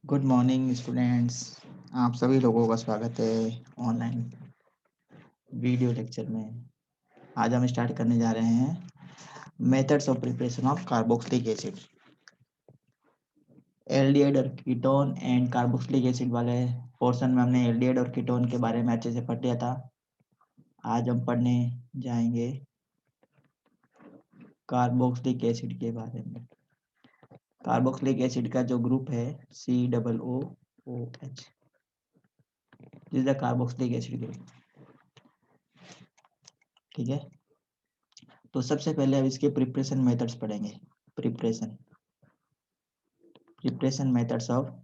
Good morning students. आप सभी लोगों का स्वागत है ऑनलाइन वीडियो लेक्चर में। आज हम स्टार्ट करने जा रहे हैं methods of preparation of carboxylic acid. Aldehyde और कीटोन एंड कार्बोक्सिलिक एसिड वाले पोर्शन में हमने एल्डिहाइड और कीटोन के बारे में अच्छे से पढ़ लिया था। आज हम पढ़ने जाएंगे कार्बोक्सिलिक एसिड के बारे में। कार्बोक्सिलिक एसिड का जो ग्रुप है COOH, this is the carboxylic acid group. ठीक है, तो सबसे पहले अब इसके प्रिपरेशन मेथड्स पढ़ेंगे। Preparation methods of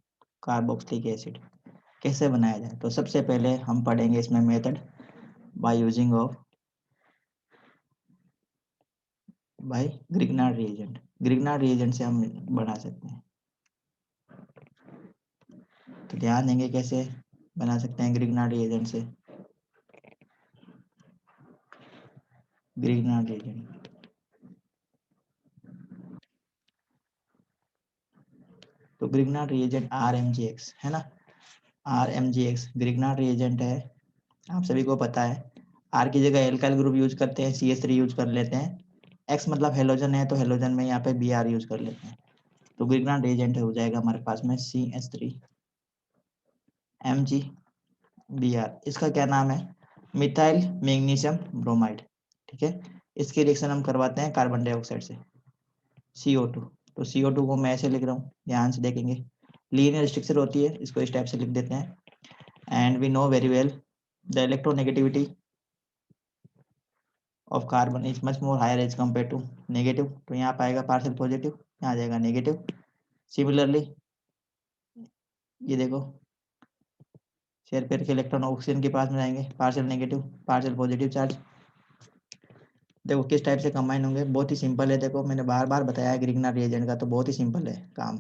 carboxylic acid कैसे बनाया जाए। तो सबसे पहले हम पढ़ेंगे इसमें method by using of by Grignard reagent. Grignard reagent से हम बना सकते हैं। तो ध्यान देंगे कैसे बना सकते हैं ग्रिग्नार्ड रिएजेंट से। ग्रिग्नार्ड रिएजेंट, तो ग्रिग्नार्ड रिएजेंट RMGX है ना। RMGX ग्रिग्नार्ड रिएजेंट है, आप सभी को पता है। आर की जगह एल्काइल ग्रुप यूज करते हैं, CH3 यूज कर लेते हैं। एक्स मतलब हेलोजन है, तो हेलोजन में यहाँ पे Br यूज कर लेते हैं। तो ग्रिग्नार्ड रिएजेंट हो जाएगा हमारे पास में CH3 MgBr। इसका क्या नाम है? Methyl magnesium bromide. ठीक है, इसकी रिएक्शन हम करवाते हैं कार्बन डाइऑक्साइड से CO2। तो CO2 को मैं ऐसे लिख रहा हूँ, ध्यान से देखेंगे। लीनियर स्ट्रक्चर होती है, इसको इस टाइप से लिख देते हैं। And we know very well the electronegativity of carbon is much more higher as compare to negative. तो यहाँ पाएगा पार्शियल पॉजिटिव, यहाँ आ जाएगा नेगेटिव। सिमिलरली ये देखो, शेयर पेयर के इलेक्ट्रॉन ऑक्सीजन के पास में जाएंगे, partial negative partial positive charge. देखो किस टाइप से कंबाइन होंगे, बहुत ही सिंपल है। देखो मैंने बार बार बताया है ग्रिग्नार्ड रिएजेंट का, तो बहुत ही सिंपल है काम।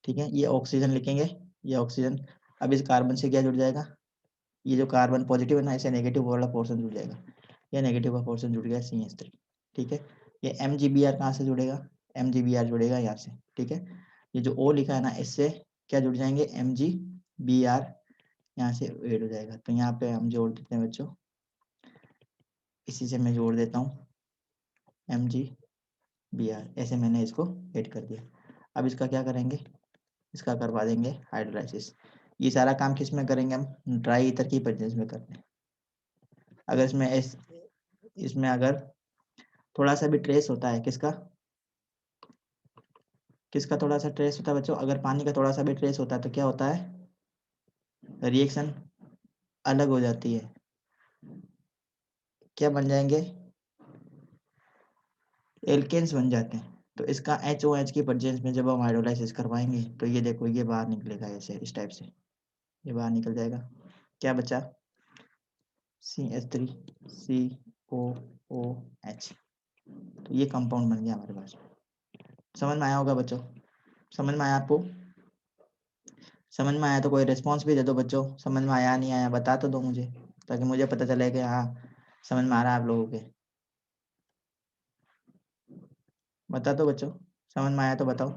ठीक है, ये ऑक्सीजन लिखेंगे, ये ऑक्सीजन। अब इस कार्बन से क्या जुड़ जाएगा? ये जो कार्बन पॉजिटिव है ना, इसे नेगेटिव वाला पोर्शन जुड़ जाएगा। ये नेगेटिव का पोर्शन जुड़ गया CH3। ठीक है, ये MgBr कहाँ से जुड़ेगा? MgBr जुड़ेगा यहाँ से। ठीक है, ये जो O लिखा है ना, इससे क्या जुड़ जाएंगे? MgBr यहाँ से ऐड हो जाएगा। तो यहाँ पे हम जोड़ देते हैं बच्चों, इसी से मैं जोड़ देता हूँ MgBr। ऐसे मैंने इसको ऐड कर दिया। अब इसका क्या करेंगे? इसका करवा देंगे हाइड्रोलाइसिस। ये सारा काम किस में करेंगे हम? ड्राई ईथर की प्रेजेंस में करते हैं। अगर इसमें अगर थोड़ा सा भी ट्रेस होता है, किसका थोड़ा सा ट्रेस होता है बच्चों? अगर पानी का थोड़ा सा भी ट्रेस होता है तो क्या होता है? रिएक्शन अलग हो जाती है। क्या बन जाएंगे? एल्केन्स बन जाते हैं। तो इसका HOH की प्रेजेंस में जब हम हाइड्रोलाइसिस करवाएंगे तो ये देखो, ये बाहर निकलेगा ऐसे, इस टाइप से ये बाहर निकल जाएगा। क्या बचा? CH3COOH। तो ये कंपाउंड बन गया हमारे पास। समझ में आया होगा बच्चों? समझ में आया आपको? समझ में आया तो कोई रिस्पॉन्स भी दे दो बच्चों। समझ में आया नहीं आया बता तो दो मुझे, ताकि मुझे पता चले कि हाँ समझ में आ रहा है आप लोगों के। बता दो बच्चों, समझ में आया तो बताओ।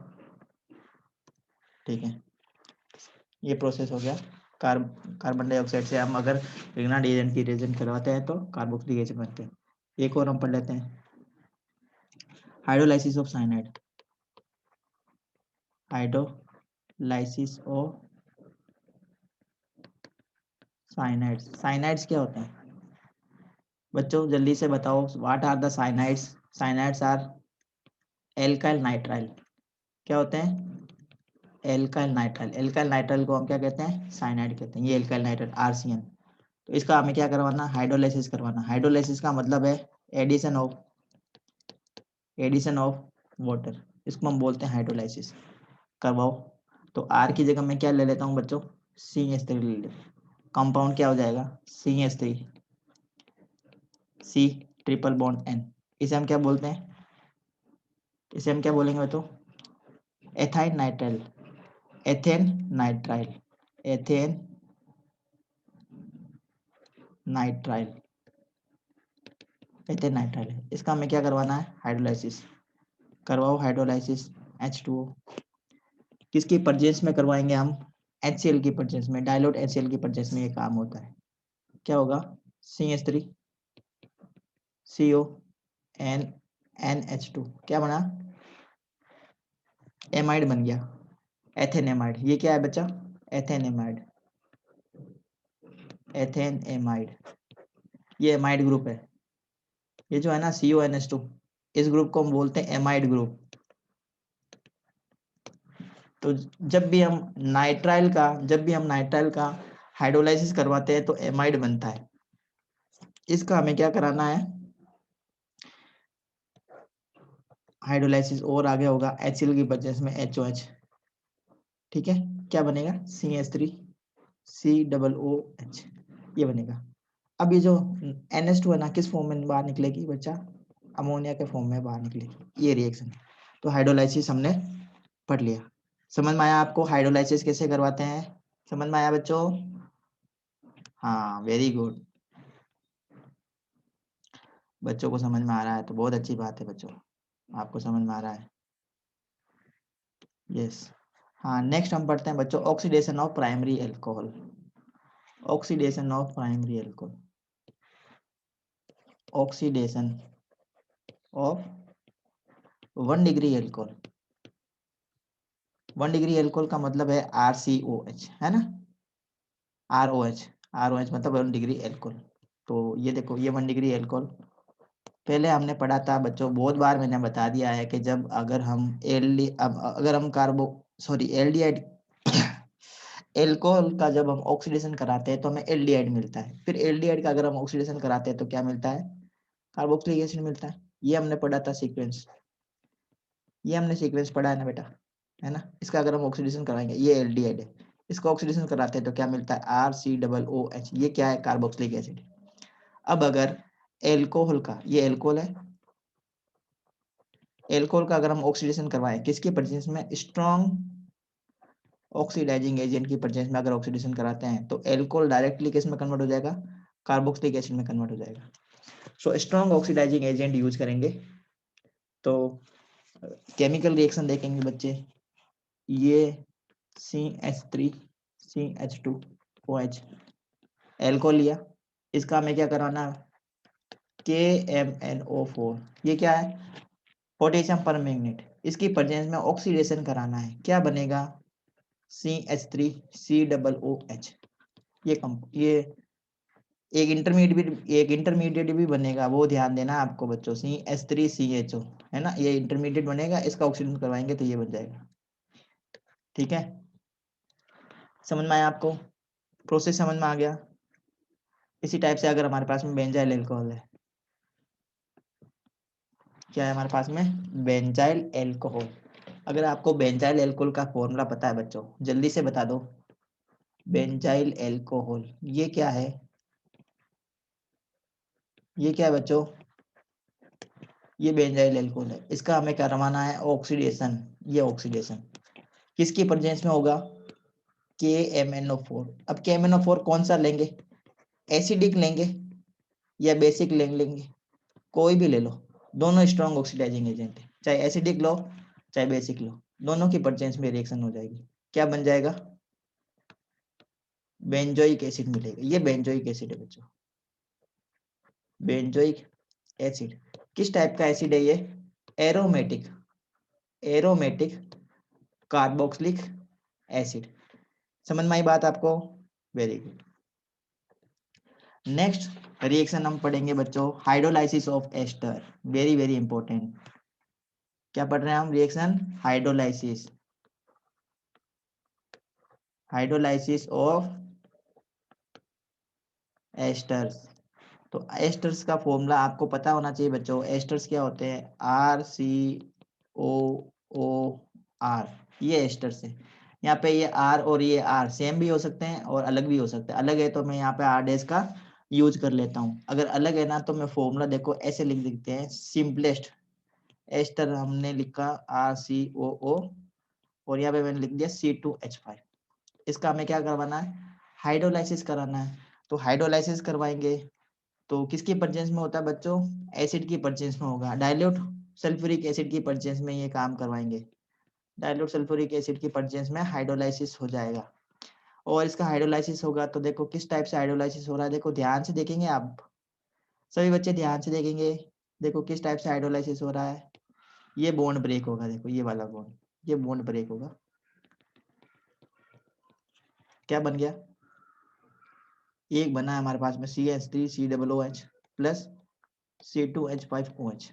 ठीक है, ये प्रोसेस हो गया। कार्बन डाइऑक्साइड से हम अगर ग्रिग्नार्ड एजेंट की रिएजेंट करवाते हैं तो कार्बोक्सिलिक एसिड बनते हैं। एक और हम पढ़ लेते हैं, hydrolysis of cyanide. Hydrolysis of cyanides. Cyanides क्या होते हैं बच्चों? जल्दी से बताओ, what are the cyanides? Cyanides are alkyl nitrile. क्या होते हैं? Alkyl nitrile. एल्काइल नाइट्राइल को हम क्या कहते हैं? साइनाइड कहते हैं। ये एल्काइल नाइट्राइल RCN। तो इसका हमें क्या करवाना? हाइड्रोलाइसिस करवाना। हाइड्रोलाइसिस का मतलब है एडिशन ऑफ वाटर, इसको हम बोलते हैं हाइड्रोलाइसिस। करवाओ। तो R की जगह मैं क्या ले लेता हूँ बच्चों? CH3 ले लेता हूँ। कंपाउंड क्या हो जाएगा? CH3 C triple bond N। इसे हम क्या बोलते हैं? इसे हम क्या बोलेंगे बच्चों? Ethyne nitrile. Ethane nitrile. Ethane nitrile. Ethane nitrile है। इसका हमें क्या करवाना है? हाइड्रोलाइसिस। करवाओ हाइड्रोलाइसिस H2O। किसकी परचेस में करवाएंगे हम? HCl की परचेस में, डाइल्यूट HCl की परचेस में ये काम होता है। क्या होगा? CH3 CO N NH2 क्या बना? एमाइड बन गया, एथेन एमाइड। ये क्या है बच्चा? एथेन एमाइड, एथेन एमाइड, ये एमाइड ग्रुप है। ये जो है ना CONH2, इस ग्रुप को हम बोलते हैं एमाइड ग्रुप। तो जब भी हम नाइट्राइल का हाइड्रोलाइसिस करवाते हैं तो एमाइड बनता है। इसका हमें क्या कराना है? हाइड्रोलाइसिस, और आगे होगा HCl की परचेस में HOH। ठीक है, क्या बनेगा? CH3 COOH, ये बनेगा। अब ये जो NH2 है ना, किस फॉर्म में बाहर निकलेगी बच्चा? अमोनिया के फॉर्म में बाहर निकलेगी, ये रिएक्शन है। तो हाइड्रोलाइसिस हमने पढ़ लिया। समझ में आया आपको हाइड्रोलाइसिस कैसे करवाते हैं? समझ में आया बच्चों? हाँ, वेरी गुड। बच्चों को समझ में आ रहा है तो बहुत अच्छी बात है बच्चों, आपको समझ में आ रहा है। यस। हाँ, नेक्स्ट हम पढ़ते हैं बच्चों oxidation of primary alcohol. Oxidation of primary alcohol, oxidation of 1 degree alcohol. 1 degree alcohol का मतलब है RCOH, है ना? ROH मतलब 1 डिग्री एल्कोहल। तो ये देखो, ये 1 डिग्री एल्कोहल पहले हमने पढ़ा था बच्चों, बहुत बार मैंने बता दिया है कि जब अगर हम एल्डिहाइड एल्कोहल का जब हम ऑक्सीडेशन कराते हैं तो हमें एल्डिहाइड मिलता है। फिर एल्डिहाइड का अगर हम ऑक्सीडेशन कराते हैं तो क्या मिलता है? कार्बोक्सिलिक एसिड मिलता है। ये हमने पढ़ा था सीक्वेंस, ये हमने सीक्वेंस पढ़ा है ना बेटा, है ना? इसका अगर हम ऑक्सीडेशन कराएंगे, ये एल्डिहाइड है, इसका ऑक्सीडेशन कराते हैं तो क्या मिलता है? RCOOH। ये क्या है? Carboxylic acid. अब अगर एल्कोहल का, ये एल्कोहल है, एल्कोहल का अगर हम ऑक्सीडेशन करवाएं किसकी प्रेजेंस में? स्ट्रॉन्ग ऑक्सीडाइजिंग एजेंट की प्रेजेंस में अगर ऑक्सीडेशन कराते हैं तो एल्कोहल डायरेक्टली किस में कन्वर्ट हो जाएगा? कार्बोक्सिलिक एसिड में कन्वर्ट हो जाएगा। So strong oxidising agent use करेंगे तो केमिकल रिएक्शन देखेंगे बच्चे। ये CH3 CH2OH एल्कोहल लिया, इसका हमें क्या कराना है? KMnO4। ये क्या है? Potassium permanganate. इसकी प्रेजेंस में ऑक्सीडेशन कराना है, क्या बनेगा? CH3 COOH। ये एक इंटरमीडिएट भी बनेगा, वो ध्यान देना आपको बच्चों। CH3CHO, है ना? ये इंटरमीडिएट बनेगा, इसका ऑक्सीडेशन करवाएंगे तो ये बन जाएगा। ठीक है, समझ में आया आपको? प्रोसेस समझ में आ गया? इसी टाइप से अगर हमारे पास में बेंजाइल एल्कोहल है, क्या है हमारे पास में? Benzyl alcohol. अगर आपको बेंजाइल एल्कोहल का फॉर्मूला पता है बच्चों, जल्दी से बता दो। बेंजाइल एल्कोहल ये क्या है? ये क्या है बच्चों? ये बेंजाइल एल्कोहल है, इसका हमें करवाना है ऑक्सीडेशन। ये ऑक्सीडेशन किसकी प्रेजेंस में होगा? KMnO4। अब KMnO4 कौन सा लेंगे? एसिडिक लेंगे या बेसिक लेंगे? कोई भी ले लो, दोनों स्ट्रॉन्ग ऑक्सीडाइजिंग एजेंट है। चाहे एसिडिक लो चाहे बेसिक लो, दोनों की प्रेजेंस में रिएक्शन हो जाएगी। क्या बन जाएगा? बेंजोइक एसिड मिलेगा। ये बेंजोइक एसिड है बच्चों, बेंजोइक एसिड। किस टाइप का एसिड है ये? Aromatic, aromatic carboxylic acid. समझ में आई बात आपको? Very good. नेक्स्ट रिएक्शन हम पढ़ेंगे बच्चों hydrolysis of ester. Very very important. क्या पढ़ रहे हैं हम? Reaction hydrolysis, hydrolysis of esters. तो एस्टर्स का फॉर्मूला आपको पता होना चाहिए बच्चों। एस्टर्स क्या होते हैं? RCOOR, ये एस्टर्स है। यहाँ पे ये R और ये R सेम भी हो सकते हैं और अलग भी हो सकते हैं। अलग है तो मैं यहाँ पे R डैश का यूज कर लेता हूँ। अगर अलग है ना तो मैं फॉर्मूला देखो ऐसे लिख देते हैं, सिंपलेस्ट एस्टर हमने लिखा RCOO और यहाँ पे मैंने लिख दिया C2H5। इसका हमें क्या करवाना है? हाइड्रोलाइसिस कराना है। तो हाइड्रोलाइसिस करवाएंगे तो किसकी परचेंस में होता है बच्चों? एसिड की परचेंस में होगा, डाइल्यूट सल्फ्यूरिक एसिड की परचेंस में ये काम करवाएंगे। डाइल्यूट सल्फ्यूरिक एसिड की प्रेजेंस में हाइड्रोलाइसिस हो जाएगा। और इसका हाइड्रोलाइसिस होगा तो देखो किस टाइप से हाइड्रोलाइसिस हो रहा है, देखो ध्यान से देखेंगे आप, सभी बच्चे ध्यान से देखेंगे। देखो किस टाइप से हाइड्रोलाइसिस हो रहा है, ये बॉन्ड ब्रेक होगा, देखो ये वाला बॉन्ड, ये बॉन्ड ब्रेक होगा। क्या बन गया, एक बना है हमारे पास में CH3COOH प्लस C2H5OH।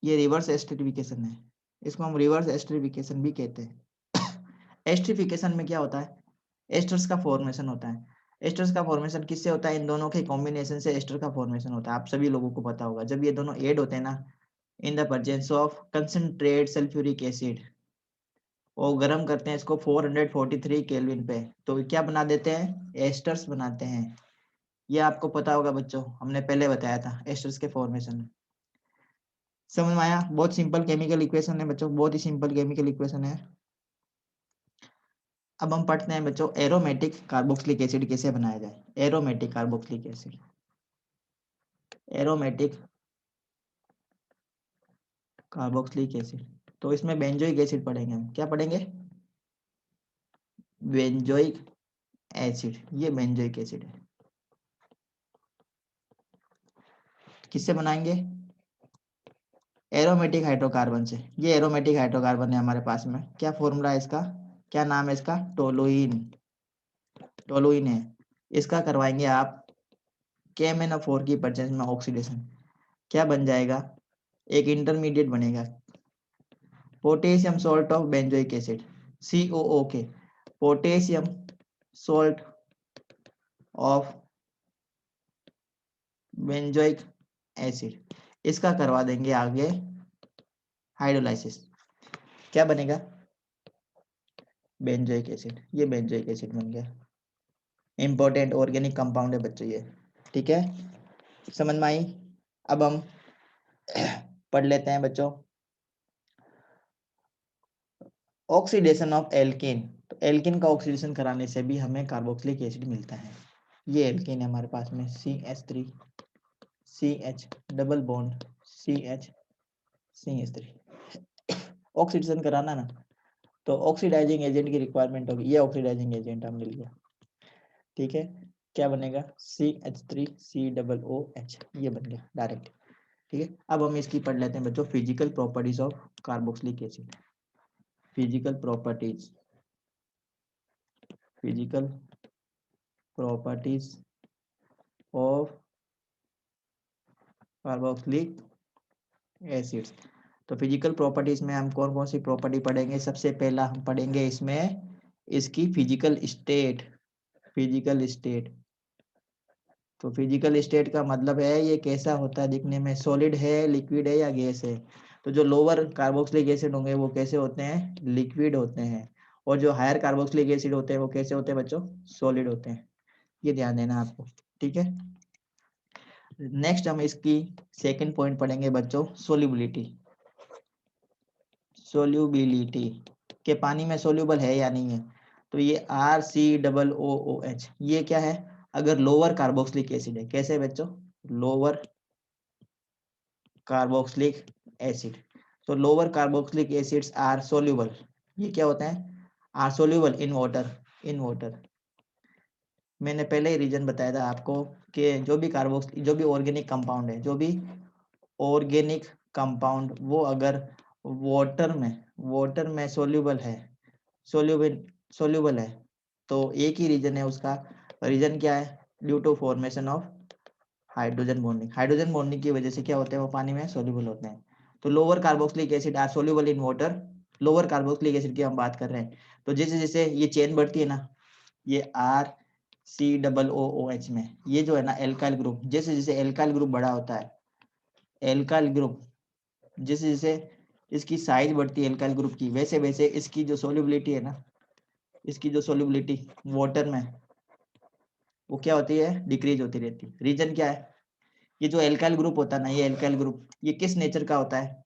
ये रिवर्स एस्टरिफिकेशन है, इसको हम रिवर्स एस्टरिफिकेशन भी कहते हैं। एस्टरिफिकेशन में क्या होता है, एस्टर्स का फॉर्मेशन होता है। एस्टर्स का फॉर्मेशन किससे होता है, इन दोनों के कॉम्बिनेशन से एस्टर का फॉर्मेशन होता है। आप सभी लोगों को पता होगा, जब ये दोनों ऐड होते हैं ना in the presence of concentrate sulphuric acid, और गर्म करते हैं इसको 443 केल्विन पे, तो क्या बना देते हैं, एस्टर्स बनाते हैं। ये आपको पता होगा बच्चों, हमने पहले बताया था एस्टर्स के फॉर्मेशन। समझ में आया, बहुत सिंपल केमिकल इक्वेशन है बच्चों, बहुत ही सिंपल केमिकल इक्वेशन है। अब हम पढ़ते हैं बच्चों एरोमेटिक कार्बोक्सिलिक एसिड कैसे बनाया जाए। Aromatic carboxylic acid, aromatic carboxylic acid, तो इसमें बेंजोइक एसिड पढ़ेंगे हम। क्या पढ़ेंगे, बेंजोइक एसिड। ये बेंजोइक एसिड है, किससे बनाएंगे, एरोमेटिक हाइड्रोकार्बन से। ये एरोमेटिक हाइड्रोकार्बन है हमारे पास में, क्या फॉर्मूला है इसका, क्या नाम है इसका, टोलुइन। टोलुइन है, इसका करवाएंगे आप KMnO4 की प्रेजेंस में ऑक्सीडेशन, क्या बन जाएगा, एक इंटरमीडिएट बनेगा, potassium salt of benzoic acid, COOK, potassium salt of benzoic acid. इसका करवा देंगे आगे हाइड्रोलाइसिस, क्या बनेगा, बेंजोइक एसिड। ये बेंजोइक एसिड बन गया, इंपॉर्टेंट ऑर्गेनिक कंपाउंड है बच्चों ये, ठीक है, समझ में आई। अब हम पढ़ लेते हैं बच्चों ऑक्सीडेशन ऑफ एल्केन। तो एल्केन का ऑक्सीडेशन कराने से भी हमें कार्बोक्सिलिक एसिड मिलता है। ये एल्केन है हमारे पास में CH3 CH double bond CH3 oxidation कराना ना, तो ऑक्सीडाइजिंग एजेंट की रिक्वायरमेंट होगी, ये ऑक्सीडाइजिंग एजेंट हम मिल गया, ठीक है, क्या बनेगा CH3COOH, ये बन गया डायरेक्ट, ठीक है। अब हम इसकी पढ़ लेते हैं बच्चों physical properties of carboxylic acid. Physical properties, physical properties of carboxylic acids. तो फिजिकल प्रॉपर्टीज में हम कौन कौन सी प्रॉपर्टी पढ़ेंगे, सबसे पहला हम पढ़ेंगे इसमें इसकी फिजिकल स्टेट। फिजिकल स्टेट, तो फिजिकल स्टेट का मतलब है ये कैसा होता है दिखने में, सॉलिड है, लिक्विड है या गैस है। तो जो लोअर कार्बोक्सिलिक एसिड होंगे वो कैसे होते हैं, लिक्विड होते हैं, और जो हायर कार्बोक्सिलिक एसिड होते हैं वो कैसे होते हैं बच्चों, सॉलिड होते हैं। ये ध्यान देना आपको, ठीक है। नेक्स्ट हम इसकी सेकंड पॉइंट पढ़ेंगे बच्चों सोल्यूबिलिटी। सोल्यूबिलिटी के पानी में सोल्यूबल है या नहीं है, तो ये RCOOH ये क्या है, अगर लोअर कार्बोक्सिलिक एसिड है, कैसे बच्चों, लोअर कार्बोक्सिलिक एसिड, तो lower carboxylic acids are soluble, ये क्या होते हैं, are soluble in water, in water. मैंने पहले ही रीजन बताया था आपको कि जो भी कार्बोक्सिलिक, जो भी ऑर्गेनिक कंपाउंड है, जो भी ऑर्गेनिक कंपाउंड वो अगर वाटर में सोल्यूबल है, सोल्यूबल सोल्यूबल है, तो एक ही रीजन है उसका, रीजन क्या है, due to formation of hydrogen bonding. Hydrogen bonding की वजह से क्या होते हैं, वो पानी में सोल्यूबल होते हैं। तो lower carboxylic acid are soluble in water, lower carboxylic acid की हम बात कर रहे हैं। तो जैसे जैसे ये चेन बढ़ती है ना, ये RCOOH में ये जो है ना एल्काइल ग्रुप, जैसे जैसे एल्काइल ग्रुप बड़ा होता है, एल्काइल ग्रुप जैसे जैसे इसकी साइज बढ़ती है एल्काइल ग्रुप की, वैसे वैसे इसकी जो सोल्यूबिलिटी है ना, इसकी जो सोल्यूबिलिटी वाटर में वो क्या होती है, डिक्रीज होती रहती है। रीजन क्या है, ये जो एल्काइल ग्रुप होता है ना, ये एल्काइल ग्रुप ये किस नेचर का होता है,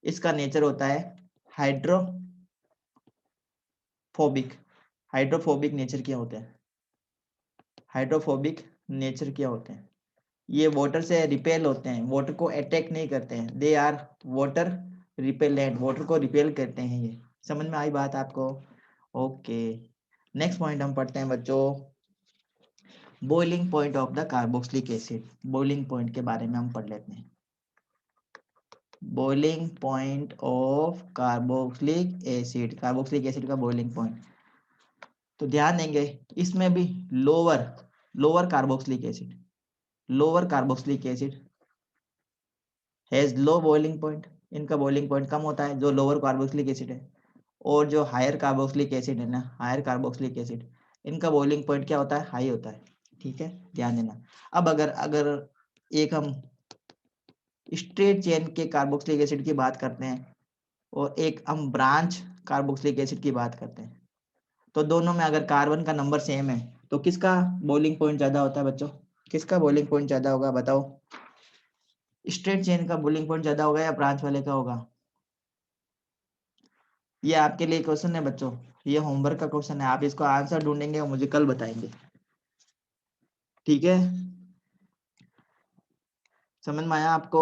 इसका नेचर होता है हाइड्रोफोबिक। हाइड्रोफोबिक नेचर क्या होते हैं, हाइड्रोफोबिक नेचर क्या होते हैं, ये वाटर से रिपेल होते हैं, वाटर को अटैक नहीं करते हैं, they are water repellent, water को रिपेल करते हैं ये। समझ में आई बात आपको? ओके, नेक्स्ट पॉइंट हम पढ़ते हैं बच्चों, boiling point of the carboxylic acid. Boiling point के बारे में हम पढ़ लेते हैं। Boiling point of carboxylic acid, carboxylic acid का बॉइलिंग पॉइंट। तो ध्यान देंगे इसमें भी lower carboxylic acid, lower carboxylic acid has low boiling point. इनका बॉइलिंग पॉइंट कम होता है जो लोअर कार्बोक्सिलिक एसिड है। और जो हायर कार्बोक्सिलिक एसिड है ना, हायर कार्बोक्सिलिक एसिड, इनका बॉइलिंग पॉइंट क्या होता है? हाई होता है। ठीक है, ध्यान देना। अब अगर अगर एक हम स्ट्रेट चेन के कार्बोक्सिलिक एसिड की बात करते हैं और एक हम ब्रांच कार्बोक्सिलिक एसिड की बात करते हैं, तो दोनों में अगर कार्बन का नंबर सेम है तो किसका बॉइलिंग पॉइंट ज्यादा होता है बच्चों? किसका बॉइलिंग पॉइंट ज्यादा होगा बताओ? स्ट्रेट चेन का बॉइलिंग पॉइंट ज्यादा होगा या ब्रांच वाले का होगा? ये आपके लिए क्वेश्चन है बच्चों, ये होमवर्क का क्वेश्चन है। आप इसको आंसर ढूंढेंगे और मुझे कल बताएंगे। ठीक है, समझ में आया आपको?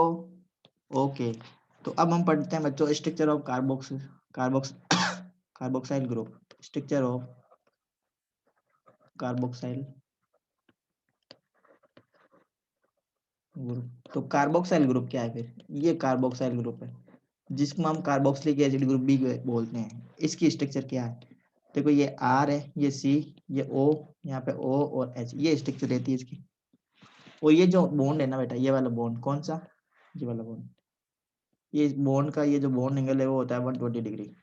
ओके, तो अब हम पढ़ते हैं बच्चों structure of carboxyl group. Structure of carboxyl group. तो कार्बोक्साइल ग्रुप क्या है फिर? ये कार्बोक्साइल ग्रुप है जिसको हम कार्बोक्सिलिक एसिड ग्रुप भी बोलते हैं। इसकी स्ट्रक्चर क्या है? देखो ये आर है, ये सी, ये ओ, यहाँ पे ओ और एच, ये स्ट्रक्चर रहती है इसकी। और ये जो बॉन्ड है ना बेटा, ये वाला बॉन्ड कौन सा? ये वाला बॉन्ड, ये बॉन्ड का ये जो बॉन्ड एंगल है वो होता है 120 डिग्री।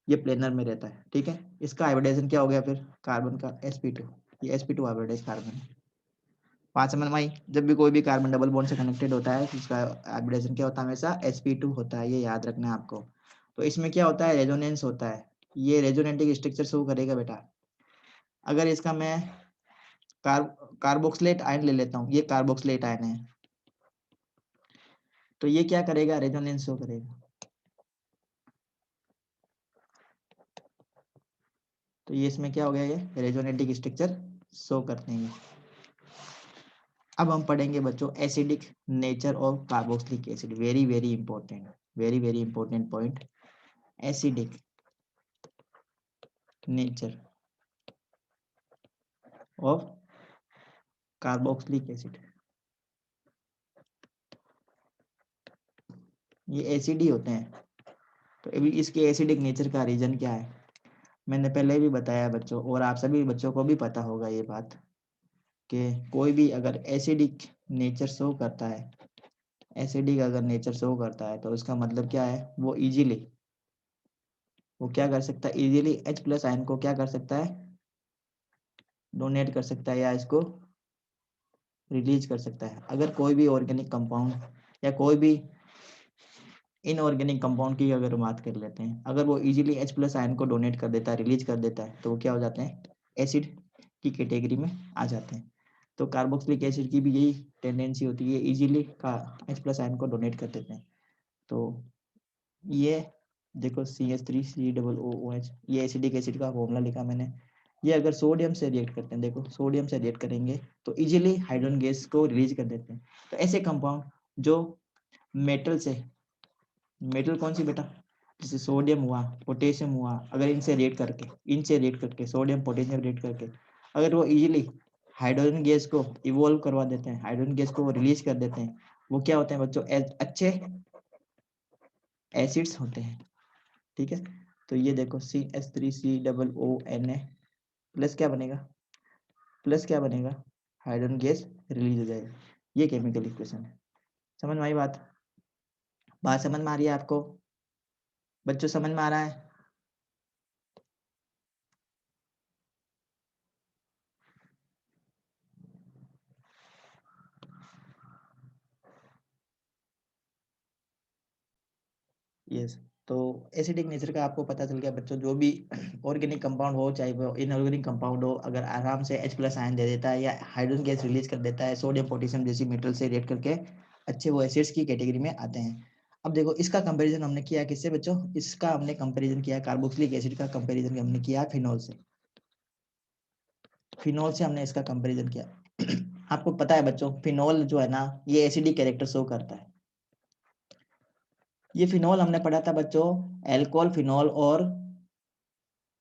ये प्लेनर में रहता है। ठीक है, इसका हाइब्रिडेशन क्या हो गया फिर? कार्बन का sp2, ये sp2 हाइब्रिडाइज कार्बन है। 5 में जब भी कोई भी कार्बन डबल बॉन्ड से कनेक्टेड होता है तो उसका हाइब्रिडेशन क्या होता है? हमेशा sp2 होता है, ये याद रखना है आपको। तो इसमें क्या होता है? रेजोनेंस होता है। ये रेजोनेटिंग स्ट्रक्चर शो करेगा बेटा। अगर इसका मैं कार्बोक्सिलेट आयन ले लेता हूँ, ये कार्बोक्सिलेट आयन है, तो ये क्या करेगा? रेजोनेंस शो करेगा। तो ये इसमें क्या हो गया? ये रेजोनेटिक स्ट्रक्चर शो करते हैं। अब हम पढ़ेंगे बच्चों acidic nature of carboxylic acid. Very very important, very very important point, acidic nature of carboxylic acid. ये एसिड ही होते हैं। तो अभी इसके एसिडिक नेचर का रीजन क्या है? मैंने पहले भी बताया बच्चों, और आप सभी बच्चों को भी पता होगा ये बात, कि कोई भी अगर एसिडिक नेचर शो करता है, एसिडिक अगर नेचर शो करता है तो उसका मतलब क्या है? वो क्या कर सकता है? इजीली H+ आयन को क्या कर सकता है? डोनेट कर सकता है या इसको रिलीज कर सकता है। अगर कोई भी ऑर्गेनिक कंपाउंड या कोई भी इनऑर्गेनिक कंपाउंड की अगर बात कर लेते हैं, अगर वो इजीली H+ आयन को डोनेट कर देता है, रिलीज कर देता है, तो वो क्या हो जाते हैं? एसिड की कैटेगरी में आ जाते हैं। तो कार्बोक्सिलिक एसिड की भी यही टेंडेंसी होती है, इजीली का H+ आयन को डोनेट कर देते हैं। तो ये देखो CH3COOH, ये एसिडिक एसिड का फॉर्मूला लिखा मैंने। ये अगर सोडियम से रिएक्ट करते हैं, देखो सोडियम से रिएक्ट करेंगे तो इजीली हाइड्रोजन गैस को रिलीज कर देते हैं। तो ऐसे कंपाउंड जो मेटल से, मेटल कौन सी बेटा? जैसे सोडियम हुआ, पोटेशियम हुआ, अगर इनसे रिएक्ट करके सोडियम पोटेशियम रिएक्ट करके अगर वो इजीली हाइड्रोजन गैस को इवोल्व करवा देते हैं, हाइड्रोजन गैस को रिलीज कर देते हैं, वो क्या होते हैं बच्चों? अच्छे एसिड्स होते हैं। ठीक है, तो ये देखो CH3COONA प्लस क्या बनेगा? हाइड्रोजन गैस रिलीज हो जाएगा। ये केमिकल इक्वेशन है। समझ में आई बात? बात समझ में आ रही है आपको बच्चों? समझ में आ रहा है? यस, तो एसिडिक नेचर का आपको पता चल गया बच्चों। जो भी ऑर्गेनिक कंपाउंड हो, चाहे वो इनऑर्गेनिक कंपाउंड हो, अगर आराम से H+ आयन दे देता है या हाइड्रोजन गैस रिलीज कर देता है, सोडियम पोटेशियम जैसी मेटल से रिएक्ट करके अच्छे वो एसिड्स की कैटेगरी में आते हैं। अब देखो इसका कंपैरिजन हमने किया किससे बच्चों? इसका हमने कंपैरिजन किया कार्बोक्सिलिक एसिड का कंपैरिजन हमने किया फिनॉल से। फिनॉल से हमने इसका कंपैरिजन किया। आपको पता है बच्चों फिनॉल जो है ना, ये एसिडिक कैरेक्टर शो करता है। ये फिनॉल हमने पढ़ा था बच्चों, एल्कोहल फिनॉल और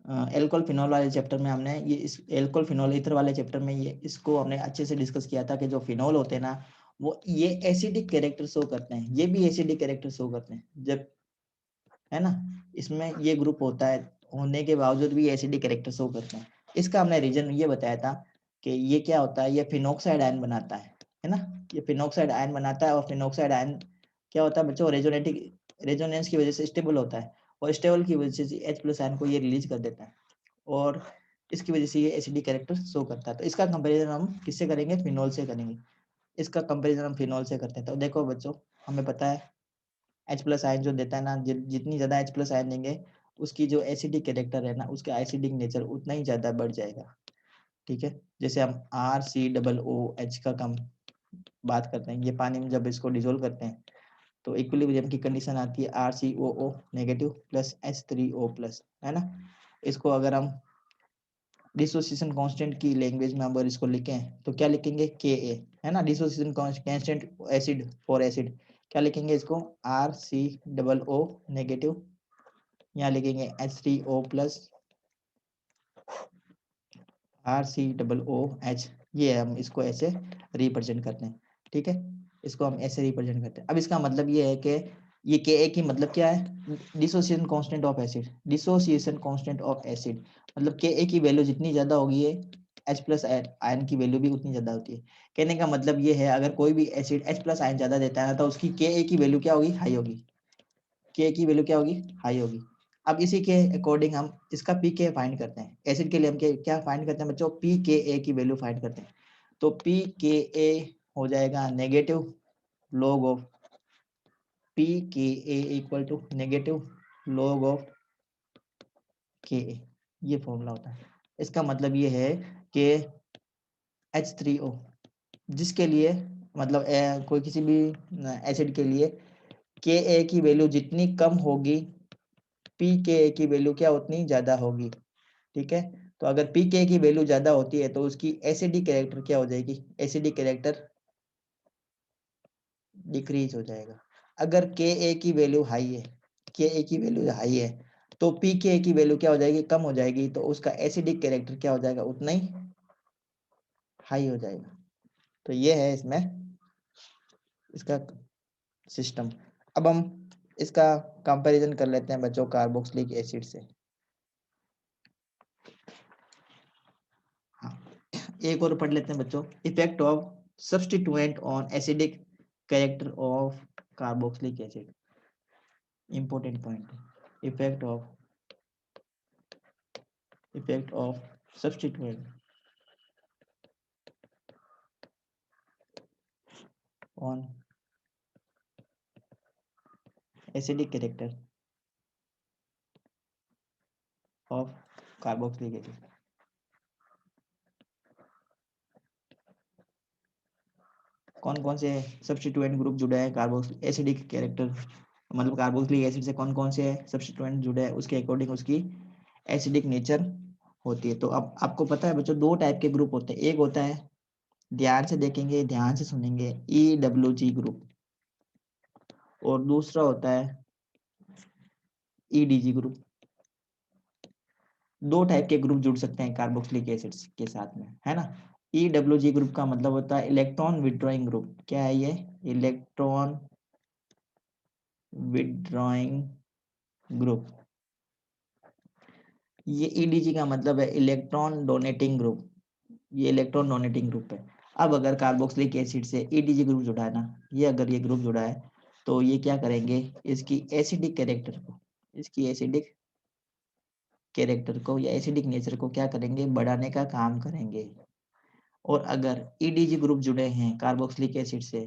एल्कोहल फिनॉल वाले चैप्टर में हमने ये इस एल्कोहल फिनॉल ईथर वाले चैप्टर में ये इसको हमने अच्छे से डिस्कस किया था कि जो फिनॉल होते हैं ना वो ये एसिडिक कैरेक्टर शो करते हैं, ये भी एसिडिक कैरेक्टर शो करते हैं, जब है ना इसमें ये ग्रुप होता है होने के बावजूद भी एसिडिक कैरेक्टर शो करते हैं। इसका हमने रीजन ये बताया था कि ये क्या होता है, ये फिनॉक्साइड आयन बनाता है ना, ये फिनॉक्साइड आयन बनाता है और फिनॉक्साइड आयन क्या होता है बच्चों, रेजोनेंस की वजह से स्टेबल होता है और स्टेबल की वजह से H प्लस आयन को ये रिलीज कर देता है और इसकी वजह से ये एसिडिक कैरेक्टर शो करता है। तो इसका कंपैरिजन हम किससे करेंगे, फिनॉल से करेंगे। इसका कंपैरिजन हम फिनॉल से करते हैं। तो देखो बच्चों हमें पता है H प्लस आयन जो देता है ना, जितनी ज्यादा H प्लस आयन देंगे उसकी जो एसिडिक कैरेक्टर है ना, उसका एसिडिक नेचर उतना ही ज्यादा बढ़ जाएगा। ठीक है, जैसे हम RCOOH का कम बात करते हैं, ये पानी में जब इसको डिजोल्व करते हैं तो इक्विलिब्रियम की कंडीशन आती है RCOO negative plus H3O plus, है ना। इसको अगर हम डिसोसिएशन कांस्टेंट की लैंग्वेज में अगर इसको लिखें तो क्या लिखेंगे, Ka, है ना, dissociation constant acid for acid क्या लिखेंगे इसको, RCOO नेगेटिव, यहाँ लिखेंगे H3O प्लस RCOOH, ये हम इसको ऐसे रिप्रेजेंट करते हैं। ठीक है, इसको हम ऐसे रिप्रेजेंट करते हैं। अब इसका मतलब ये है कि ये Ka की मतलब क्या है, dissociation constant of acid, dissociation constant of acid मतलब Ka की वैल्यू जितनी ज्यादा होगी है H प्लस आयन की वैल्यू भी उतनी ज्यादा होती है। कहने का मतलब ये है अगर कोई भी एसिड H प्लस आयन ज्यादा देता है तो उसकी Ka की वैल्यू क्या होगी, हाई होगी, K की वैल्यू क्या होगी, हाई होगी। अब इसी के अकॉर्डिंग हम इसका pK फाइंड करते हैं। एसिड के लिए हम क्या फाइंड करते हैं बच्चों, pKa की वैल्यू फाइंड करते हैं। तो pKa हो जाएगा negative log of pKa equal to negative log of Ka, ये फॉर्मूला होता है। इसका मतलब ये है कि H3O जिसके लिए मतलब कोई किसी भी एसिड के लिए Ka की वैल्यू जितनी कम होगी pKa की वैल्यू क्या उतनी ज्यादा होगी। ठीक है, तो अगर pK की वैल्यू ज्यादा होती है तो उसकी एसिडिक कैरेक्टर क्या हो जाएगी, एसिडिक कैरेक्टर डिक्रीज हो जाएगा। अगर Ka की वैल्यू हाई है, Ka की वैल्यू हाई है तो pK की वैल्यू क्या हो जाएगी, कम हो जाएगी, तो उसका एसिडिक कैरेक्टर क्या हो जाएगा, उतना ही हाई हो जाएगा। तो ये है इसमें इसका सिस्टम। अब हम इसका कंपैरिजन कर लेते हैं बच्चों कार्बोक्सिलिक एसिड से। हाँ, एक और पढ़ लेते हैं बच्चों, effect of substituent on acidic character of carboxylic acid. Important point, effect of substituent on acidic character of carboxylic acid. कौन कौन से सब्स्टिट्यूएंट ग्रुप जुड़े हैं कार्बोक्सिलिक एसिडिक कैरेक्टर मतलब कार्बोक्सिलिक एसिड से कौन कौन से सब्स्टिट्यूएंट जुड़े हैं उसके अकॉर्डिंग उसकी एसिडिक नेचर होती है। तो अब आपको पता है बच्चों दो टाइप के ग्रुप होते हैं, एक होता है, ध्यान से देखेंगे ध्यान से सुनेंगे, EWG ग्रुप, और दूसरा होता है EDG ग्रुप। दो टाइप के ग्रुप जुड़ सकते हैं कार्बोक्सिलिक एसिड्स के साथ में, है ना। EWG ग्रुप का मतलब होता है इलेक्ट्रॉन विड्रॉइंग ग्रुप। क्या है ये, इलेक्ट्रॉन विड्रॉइंग ग्रुप। ये EDG का मतलब है इलेक्ट्रॉन डोनेटिंग ग्रुप, ये इलेक्ट्रॉन डोनेटिंग ग्रुप है। अब अगर कार्बोक्सिलिक एसिड से EDG ग्रुप जुड़ा है ना, ये अगर ये ग्रुप जुड़ा है तो ये क्या करेंगे, इसकी एसिडिक कैरेक्टर को, इसकी एसिडिक कैरेक्टर को या एसिडिक नेचर को क्या करेंगे, बढ़ाने का काम करेंगे। और अगर EDG ग्रुप जुड़े हैं कार्बोक्सिलिक एसिड से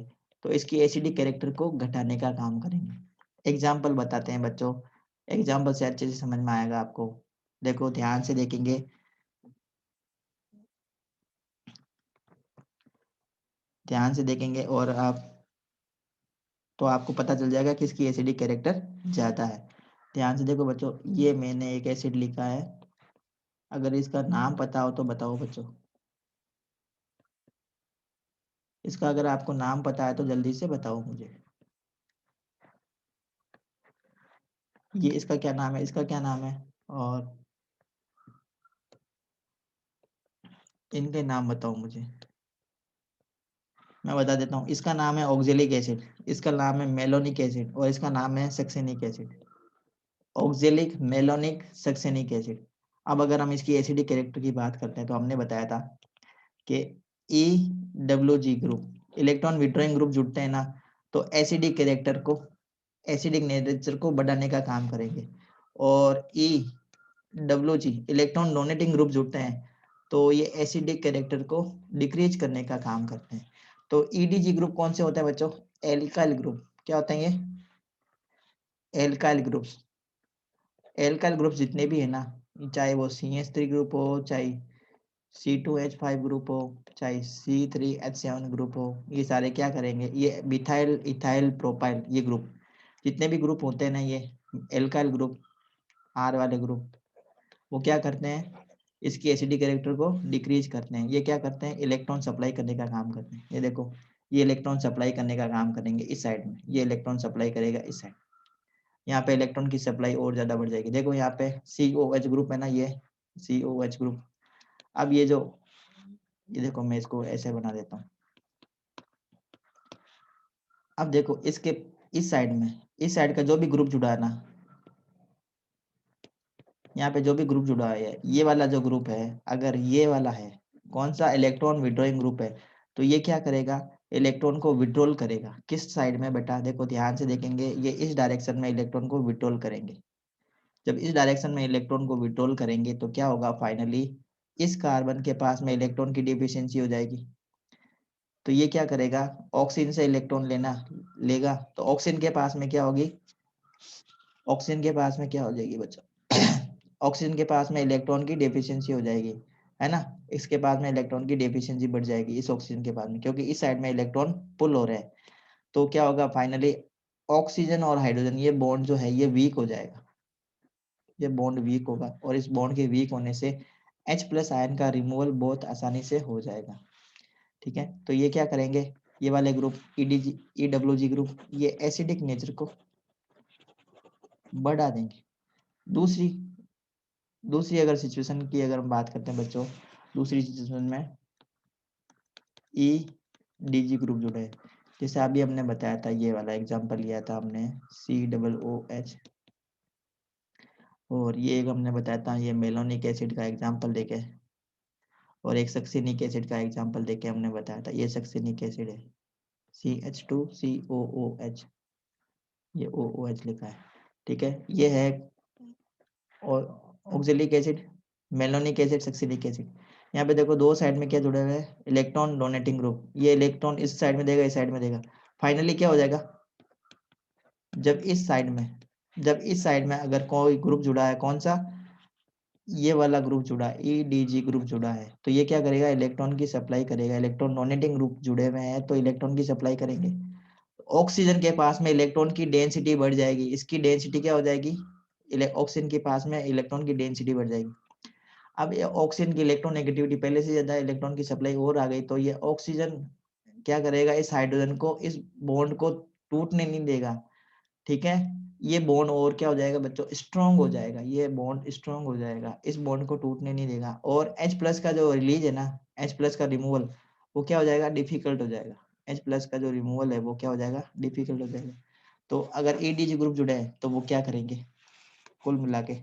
तो इसकी एसिडिक कैरेक्टर को घटाने का काम करेंगे। एग्जाम्पल बताते हैं बच्चों, एग्जाम्पल से अच्छे से समझ में आएगा आपको। देखो ध्यान से देखेंगे, ध्यान से देखेंगे और आप तो आपको पता चल जाएगा कि इसकी एसिडिक कैरेक्टर ज्यादा है। ध्यान से देखो बच्चों, ये मैंने एक एसिड लिखा है, अगर इसका नाम पता हो तो बताओ बच्चों, इसका अगर आपको नाम पता है तो जल्दी से बताओ मुझे। ये इसका क्या नाम है, इसका क्या नाम है, और इनके नाम बताओ मुझे। मैं बता देता हूँ, इसका नाम है ऑक्जेलिक एसिड, इसका नाम है मेलोनिक एसिड, और इसका नाम है succinic acid. Oxalic, malonic, succinic acid. अब अगर हम इसकी एसिडिक कैरेक्टर की बात करते हैं तो हमने बताया था कि EWG group, electron withdrawing group जुड़ते हैं ना, तो एसिडिक कैरेक्टर को, एसिडिक नेचर को बढ़ाने का काम करेंगे। और EWG इलेक्ट्रॉन डोनेटिंग ग्रुप जुड़ते हैं तो ये एसिडिक कैरेक्टर को डिक्रीज करने का काम करते हैं। तो EDG ग्रुप कौन से होता है बच्चों, एल्काइल ग्रुप। क्या होते हैं ये, एल्काइल ग्रुप्स। एल्काइल ग्रुप जितने भी है ना, चाहे वो CH3 ग्रुप हो, चाहे C2H5 ग्रुप हो, चाहे C3H7 ग्रुप हो, ये सारे क्या करेंगे, ये मिथाइल, इथाइल, प्रोपाइल, ये ग्रुप जितने भी ग्रुप होते हैं ना, ये एल्काइल ग्रुप, R वाले ग्रुप, वो क्या करते हैं, इसकी एसिडिक कैरेक्टर को डिक्रीज करते हैं। ये क्या करते हैं, इलेक्ट्रॉन सप्लाई करने का काम करते हैं। ये देखो, ये इलेक्ट्रॉन सप्लाई करने का काम करेंगे इस साइड में, ये इलेक्ट्रॉन सप्लाई करेगा इस साइड, यहाँ पे इलेक्ट्रॉन की सप्लाई और ज्यादा बढ़ जाएगी। देखो यहाँ पे COH ग्रुप है ना, ये COH ग्रुप। अब ये जो, ये देखो मैं इसको ऐसे बना देता हूँ। अब देखो इसके इस साइड में, इस साइड का जो भी ग्रुप जुड़ा है ना, यहाँ पे जो भी ग्रुप जुड़ा है, ये वाला जो ग्रुप है, अगर ये वाला है, कौन सा, इलेक्ट्रॉन विड्रॉइंग ग्रुप है, तो ये क्या करेगा, इलेक्ट्रॉन को विड्रॉल करेगा। किस साइड में बेटा, देखो ध्यान से देखेंगे, ये इस डायरेक्शन में इलेक्ट्रॉन को विड्रॉल करेंगे। जब इस डायरेक्शन में इलेक्ट्रॉन को विड्रॉल करेंगे तो क्या होगा, फाइनली इस कार्बन के पास में इलेक्ट्रॉन की डिफिशियंसी हो जाएगी। तो ये क्या करेगा, ऑक्सीजन से इलेक्ट्रॉन लेना लेगा, तो ऑक्सीजन के पास में क्या होगी, ऑक्सीजन के पास में क्या हो जाएगी बच्चों, ऑक्सीजन के पास में इलेक्ट्रॉन की डेफिशिएंसी हो जाएगी, है ना। इसके पास में इलेक्ट्रॉन की डेफिशिएंसी बढ़ जाएगी इस ऑक्सीजन के पास में, क्योंकि इस साइड में इलेक्ट्रॉन पुल हो रहे हैं। तो क्या होगा, फाइनली ऑक्सीजन और हाइड्रोजन, ये बॉन्ड जो है ये वीक हो जाएगा, ये बॉन्ड वीक होगा, और इस बॉन्ड के वीक होने से H+ आयन का रिमूवल बहुत आसानी से हो जाएगा। ठीक है, तो ये क्या करेंगे, ये वाले ग्रुप EWG ग्रुप, ये एसिडिक नेचर को बढ़ा देंगे। दूसरी दूसरी अगर सिचुएशन की अगर हम बात करते हैं बच्चों, दूसरी सिचुएशन में EDG ग्रुप जुड़े हैं, जैसे अभी हमने बताया था, ये वाला एग्जांपल लिया था हमने COOH, और ये एक हमने बताया था, ये मेलोनिक एसिड का एग्जांपल देके, और एक सक्सेनिक एसिड का एग्जांपल देके हमने बताया था, ये सक्सेनिक एसिड है CH2COOH, ये OOH लिखा है। ठीक है, ये है और oxalic acid, malonic acid, succinic acid. यहाँ पे देखो दो साइड में क्या जुड़े हुए हैं, इलेक्ट्रॉन डोनेटिंग ग्रुप, ये इलेक्ट्रॉन इस साइड में देगा, इस साइड में देगा। फाइनली क्या हो जाएगा, जब इस साइड में, जब इस साइड में अगर कोई ग्रुप जुड़ा है, कौन सा, ये वाला ग्रुप जुड़ा है, EDG ग्रुप जुड़ा है, तो ये क्या करेगा, इलेक्ट्रॉन की सप्लाई करेगा। इलेक्ट्रॉन डोनेटिंग ग्रुप जुड़े हुए हैं तो इलेक्ट्रॉन की सप्लाई करेंगे। ऑक्सीजन के पास में इलेक्ट्रॉन की डेंसिटी बढ़ जाएगी, इसकी डेंसिटी क्या हो जाएगी, ऑक्सीजन के पास में इलेक्ट्रॉन की डेंसिटी बढ़ जाएगी। अब ये ऑक्सीजन की इलेक्ट्रॉन नेगेटिविटी पहले से ज्यादा, इलेक्ट्रॉन की सप्लाई और आ गई, तो ये ऑक्सीजन क्या करेगा, इस हाइड्रोजन को, इस बॉन्ड को टूटने नहीं देगा। ठीक है, ये बॉन्ड और क्या हो जाएगा बच्चों, स्ट्रॉन्ग हो जाएगा, ये बॉन्ड स्ट्रॉन्ग हो जाएगा, इस बॉन्ड को टूटने नहीं देगा। और H+ का जो रिलीज है ना, H+ का रिमूवल, वो क्या हो जाएगा, डिफिकल्ट हो जाएगा। H+ का जो रिमूवल है वो क्या हो जाएगा, डिफिकल्ट हो जाएगा। तो अगर EDG ग्रुप जुड़े हैं तो वो क्या करेंगे, कुल मिला के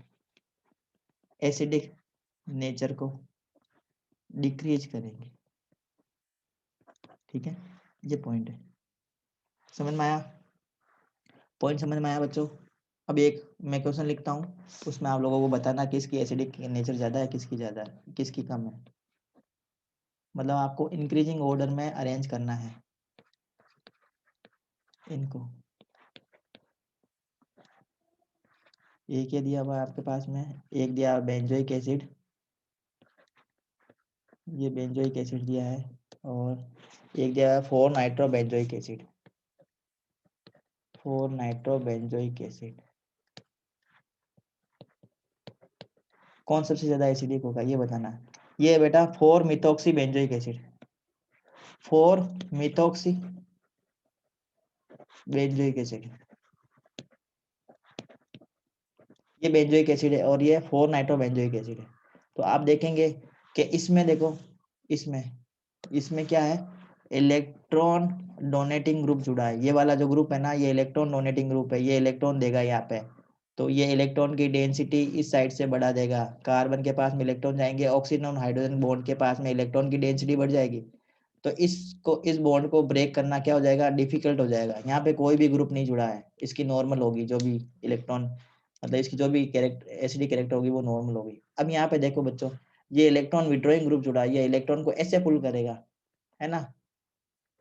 एसिडिक नेचर को डिक्रीज करेंगे। ठीक है, ये पॉइंट है, समझ में आया, पॉइंट समझ में आया बच्चों। अब एक मैं क्वेश्चन लिखता हूँ, उसमें आप लोगों को बताना किसकी एसिडिक नेचर ज्यादा है, किसकी ज्यादा है, किसकी कम है। मतलब आपको इंक्रीजिंग ऑर्डर में अरेंज करना है इनको। एक ये दिया हुआ है आपके पास में, एक दिया बेंजोइक एसिड, ये बेंजोइक एसिड दिया है, और एक दिया है 4-नाइट्रो बेंजोइक एसिड, 4-नाइट्रो बेंजोइक एसिड। कौन सबसे ज्यादा एसिडिक होगा ये बताना है। ये बेटा 4-मिथॉक्सी बेंजोइक एसिड, 4-मिथॉक्सी बेंजोइक एसिड, ये बेंजोइक एसिड है और ये 4 नाइट्रोबेंजोइक एसिड है। तो आप देखेंगे कि इसमें देखो, इसमें क्या है, इलेक्ट्रॉन डोनेटिंग ग्रुप जुड़ा है। ये वाला जो ग्रुप है ना, ये इलेक्ट्रॉन डोनेटिंग ग्रुप है, ये इलेक्ट्रॉन देगा यहाँ पे। तो ये इलेक्ट्रॉन की डेंसिटी इस साइड से बढ़ा देगा, कार्बन के पास में इलेक्ट्रॉन जाएंगे, ऑक्सीजन और हाइड्रोजन बॉन्ड के पास में इलेक्ट्रॉन की डेंसिटी बढ़ जाएगी। तो इस बॉन्ड को ब्रेक करना क्या हो जाएगा, डिफिकल्ट हो जाएगा। यहाँ पे कोई भी ग्रुप नहीं जुड़ा है, इसकी नॉर्मल होगी जो भी इलेक्ट्रॉन, मतलब इसकी जो भी कैरेक्टर एसिडिक कैरेक्टर होगी वो नॉर्मल होगी। अब यहाँ पे देखो बच्चों, ये इलेक्ट्रॉन विड्रॉइंग ग्रुप जुड़ा है, ये इलेक्ट्रॉन को ऐसे पुल करेगा, है ना।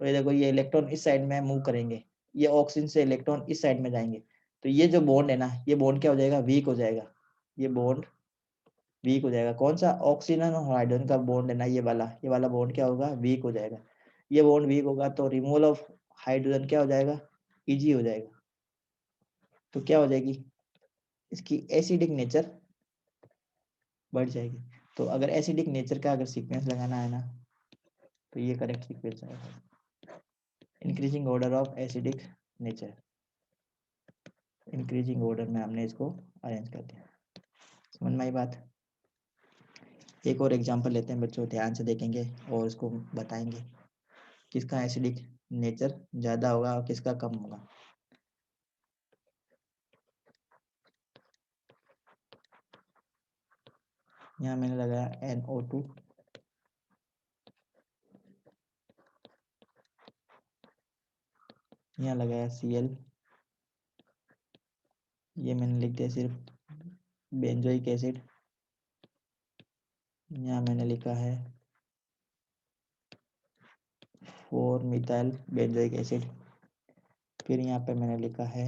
तो ये देखो, ये इलेक्ट्रॉन इस साइड में मूव करेंगे, ये ऑक्सीजन से इलेक्ट्रॉन इस साइड में जाएंगे। तो ये जो बॉन्ड है ना, ये बॉन्ड क्या हो जाएगा, वीक हो जाएगा। ये बॉन्ड वीक हो जाएगा। कौन सा, ऑक्सीजन और हाइड्रोजन का बॉन्ड है ना, ये वाला बॉन्ड क्या होगा, वीक हो जाएगा। ये बॉन्ड वीक होगा तो रिमूवल ऑफ हाइड्रोजन क्या हो जाएगा, इजी हो जाएगा। तो क्या हो जाएगी, इसकी एसिडिक नेचर बढ़ जाएगी। तो अगर एसिडिक नेचर का अगर सीक्वेंस लगाना है ना, तो ये करेक्ट सीक्वेंस आएगा, increasing order of acidic nature. Increasing order में हमने इसको अरेंज कर दिया। समझ में आई बात। एक और एग्जांपल लेते हैं बच्चों, ध्यान से देखेंगे और इसको बताएंगे किसका एसिडिक नेचर ज़्यादा होगा और किसका कम होगा। यहाँ मैंने लगाया NO2, यहाँ लगाया Cl, ये मैंने लिख दिया सिर्फ बेंजोइक एसिड। यहाँ मैंने लिखा है 4 मिथाइल बेंजोइक एसिड। फिर यहाँ पे मैंने लिखा है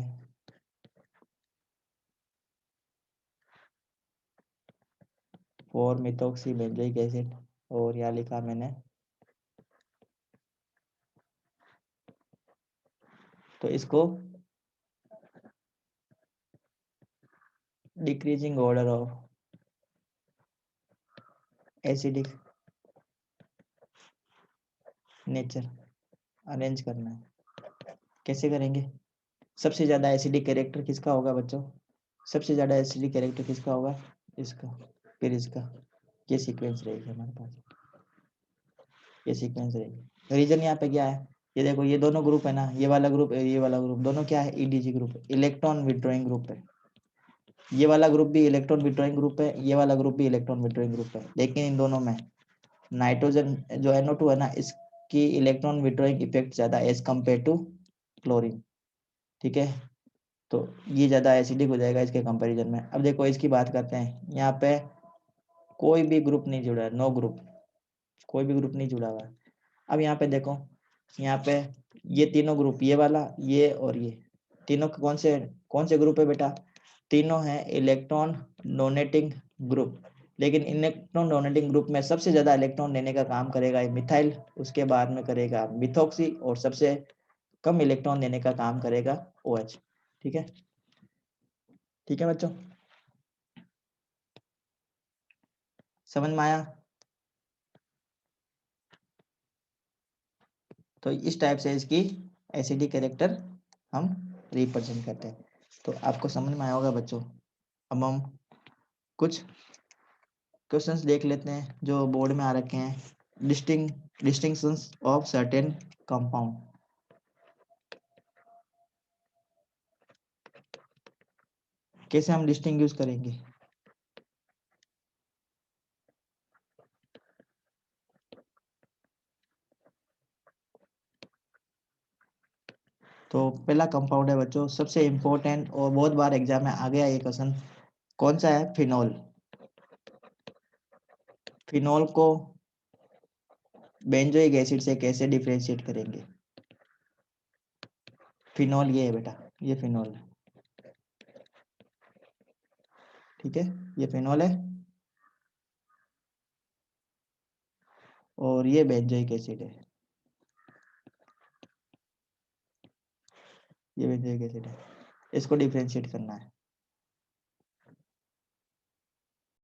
4 मिथॉक्सी बेंजोइक एसिड। और यहाँ लिखा मैंने, तो इसको decreasing order of acidic nature arrange करना है। कैसे करेंगे, सबसे ज़्यादा एसिडिक कैरेक्टर किसका होगा बच्चों, सबसे ज़्यादा एसिडिक कैरेक्टर किसका होगा, इसका, फिर इसका। ये सीक्वेंस रहेगी हमारे पास, ये सीक्वेंस रहेगी। रीजन यहाँ पे क्या है, ये देखो, ये दोनों ग्रुप है ना, ये वाला ग्रुप, ये वाला ग्रुप, दोनों क्या है, EDG group, electron withdrawing group है। ये वाला ग्रुप भी इलेक्ट्रॉन विड्रॉइंग ग्रुप है, ये वाला ग्रुप भी इलेक्ट्रॉन विड्रॉइंग ग्रुप है। लेकिन इन दोनों में नाइट्रोजन जो NO2 है ना, इसकी इलेक्ट्रॉन विड्रॉइंग इफेक्ट ज्यादा एज कम्पेयर टू क्लोरीन। ठीक है, तो ये ज्यादा एसिडिक हो जाएगा इसके कंपैरिजन में। अब देखो इसकी बात करते हैं, यहाँ पे कोई भी ग्रुप नहीं जुड़ा है, नो ग्रुप, कोई भी ग्रुप नहीं जुड़ा हुआ है। अब यहाँ पे देखो, यहाँ पे ये तीनों ग्रुप, ये वाला, ये और ये तीनों कौन से ग्रुप है बेटा, तीनों है इलेक्ट्रॉन डोनेटिंग ग्रुप। लेकिन इलेक्ट्रॉन डोनेटिंग ग्रुप में सबसे ज्यादा इलेक्ट्रॉन देने का काम करेगा मिथाइल, उसके बाद में करेगा मिथॉक्सी, और सबसे कम इलेक्ट्रॉन देने का काम करेगा OH। ठीक है, ठीक है बच्चों, समझ में आया। तो इस टाइप से इसकी एसिडिक कैरेक्टर हम रिप्रेजेंट करते हैं। तो आपको समझ में आया होगा बच्चों। अब हम कुछ क्वेश्चंस देख लेते हैं जो बोर्ड में आ रखे हैं। Distinctions of certain compound. कैसे हम डिस्टिंग्विश करेंगे, तो पहला कंपाउंड है बच्चों, सबसे इंपॉर्टेंट और बहुत बार एग्जाम में आ गया ये क्वेश्चन, कौन सा है, फिनॉल। फिनॉल को बेंजोइक एसिड से कैसे डिफरेंशिएट करेंगे। फिनॉल ये है बेटा, ये फिनॉल है। ठीक है, ये फिनॉल है और ये बेंजोइक एसिड है, ये बेंजोइक एसिड है। इसको डिफरेंशिएट करना है।